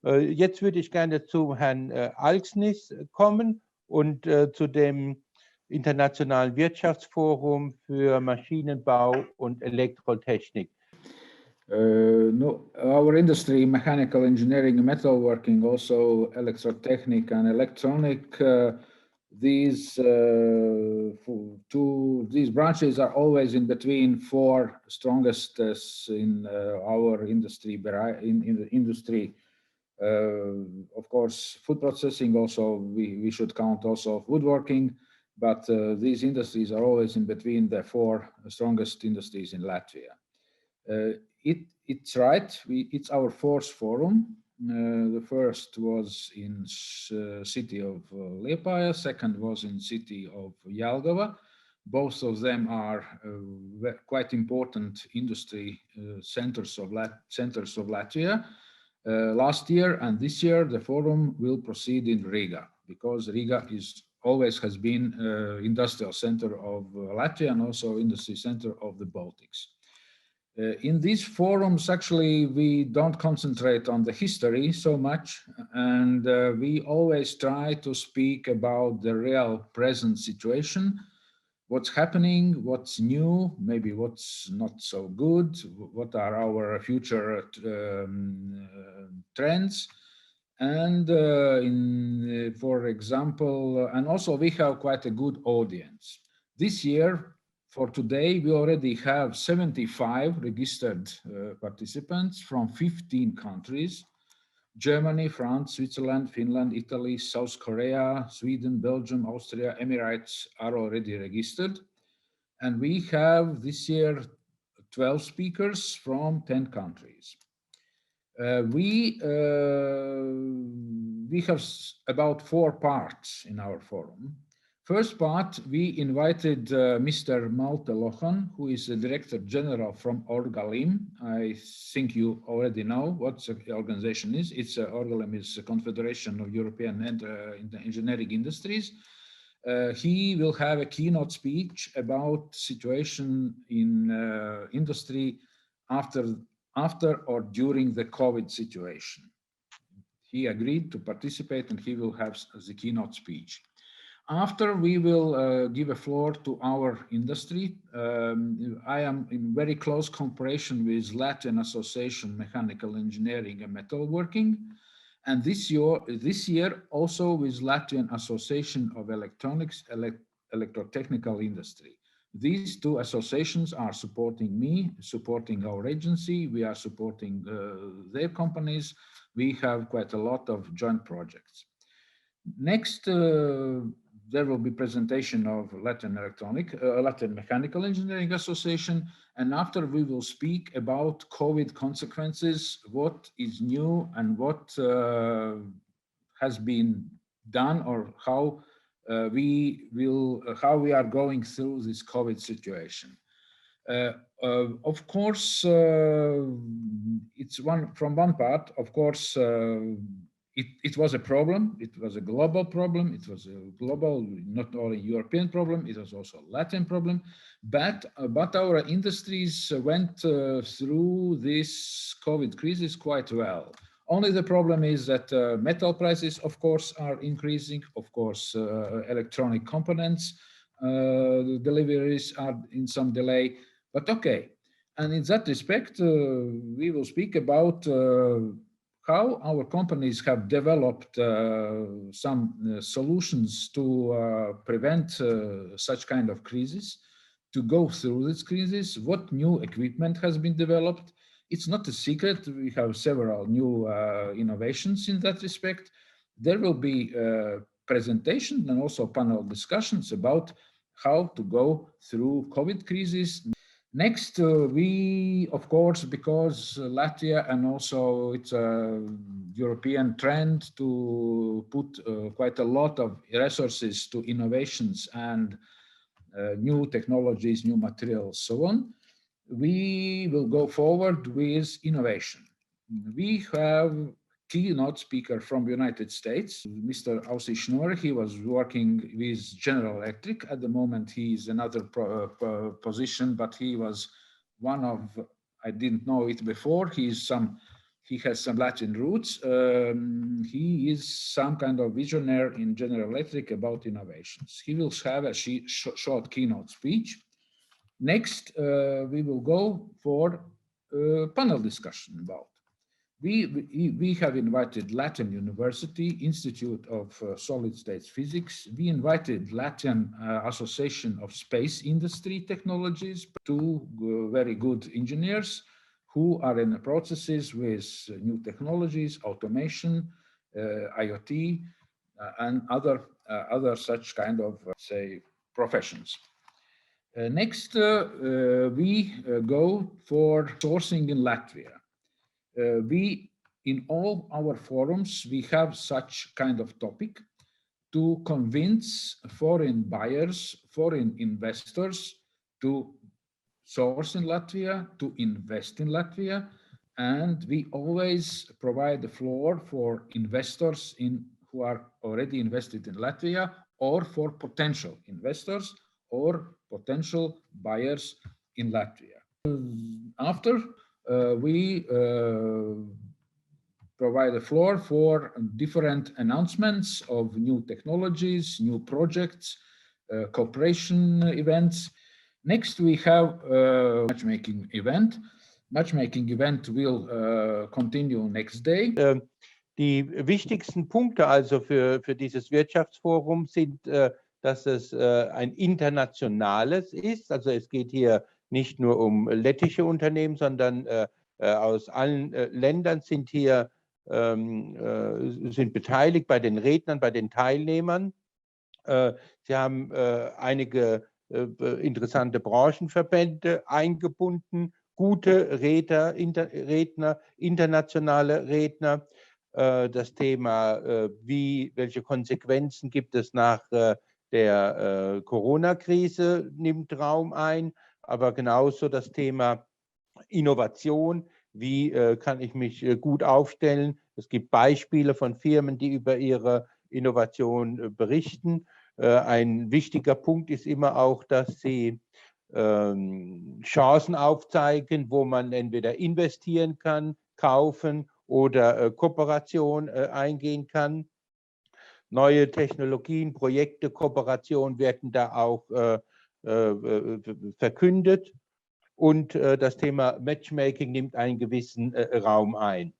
Jetzt würde ich gerne zu Herrn Alksnis kommen und zu dem Internationalen Wirtschaftsforum für Maschinenbau und Elektrotechnik. No, our industry, mechanical engineering, metalworking, also electrotechnic and electronic, these branches are always in between four strongest in our industry. In the industry, of course, food processing. Also, we should count also woodworking. But these industries are always in between the four strongest industries in Latvia. It's right. It's our fourth forum. The first was in city of Liepāja. Second was in city of Jelgava. Both of them are quite important industry centers of Latvia. Last year and this year, the forum will proceed in Riga, because Riga always has been industrial center of Latvia and also industry center of the Baltics. In these forums, actually, we don't concentrate on the history so much, and we always try to speak about the real present situation, what's happening, what's new, maybe what's not so good, what are our future trends. And for example, and also we have quite a good audience. This year, for today, we already have 75 registered participants from 15 countries: Germany, France, Switzerland, Finland, Italy, South Korea, Sweden, Belgium, Austria, Emirates are already registered. And we have this year 12 speakers from 10 countries. We have about 4 parts in our forum. First part, we invited Mr. Malte Lohan, who is the Director General from Orgalim. I think you already know what the organization is. Orgalim is a Confederation of European Engineering Industries. He will have a keynote speech about situation in industry after or during the COVID situation. He agreed to participate and he will have the keynote speech. After, we will give a floor to our industry. I am in very close cooperation with Latvian Association Mechanical Engineering and Metalworking, and this year also with Latvian Association of Electronics, Electrotechnical Industry. These two associations are supporting me, supporting our agency. We are supporting their companies. We have quite a lot of joint projects. Next, there will be presentation of Latvian Mechanical Engineering Association, and after we will speak about COVID consequences, what is new and what has been done, or how we are going through this COVID situation. Of course, it's from one part. Of course, it was a problem. It was a global problem. It was a global, not only European problem. It was also a Latvian problem. But our industries went through this COVID crisis quite well. Only the problem is that metal prices, of course, are increasing. Of course, electronic components deliveries are in some delay. But okay. And in that respect, we will speak about how our companies have developed some solutions to prevent such kind of crisis, to go through this crisis, what new equipment has been developed. It's not a secret. We have several new innovations in that respect. There will be presentations and also panel discussions about how to go through COVID crisis. Next, we, of course, because Latvia and also it's a European trend to put quite a lot of resources to innovations and new technologies, new materials, so on, we will go forward with innovation. We have keynote speaker from the United States, Mr. Aussie Schnorr. He was working with General Electric. At the moment, he is another position, but he was one of, I didn't know it before, he is some he has some Latin roots. He is some kind of visionary in General Electric about innovations. He will have a short keynote speech. Next, we will go for a panel discussion about. We have invited Latin University Institute of Solid State Physics. We invited Latin Association of Space Industry Technologies, two very good engineers who are in the processes with new technologies, automation, IoT, and other such kind of, say, professions. Next, we go for sourcing in Latvia. In all our forums, we have such kind of topic to convince foreign buyers, foreign investors to source in Latvia, to invest in Latvia, and we always provide the floor for investors who are already invested in Latvia, or for potential investors or potential buyers in Latvia. After we provide a floor for different announcements of new technologies, new projects, cooperation events. Next, we have a matchmaking event. Matchmaking event will continue next day. Die wichtigsten Punkte also für dieses Wirtschaftsforum sind, dass es ein internationales ist. Also es geht hier nicht nur um lettische Unternehmen, sondern aus allen Ländern sind hier sind beteiligt bei den Rednern, bei den Teilnehmern. Sie haben einige interessante Branchenverbände eingebunden, gute Redner, internationale Redner. Das Thema, welche Konsequenzen gibt es nach der Corona-Krise, nimmt Raum ein, aber genauso das Thema Innovation. Wie kann ich mich gut aufstellen? Es gibt Beispiele von Firmen, die über ihre Innovation berichten. Ein wichtiger Punkt ist immer auch, dass sie Chancen aufzeigen, wo man entweder investieren kann, kaufen oder Kooperation eingehen kann. Neue Technologien, Projekte, Kooperation werden da auch verkündet. Und das Thema Matchmaking nimmt einen gewissen Raum ein.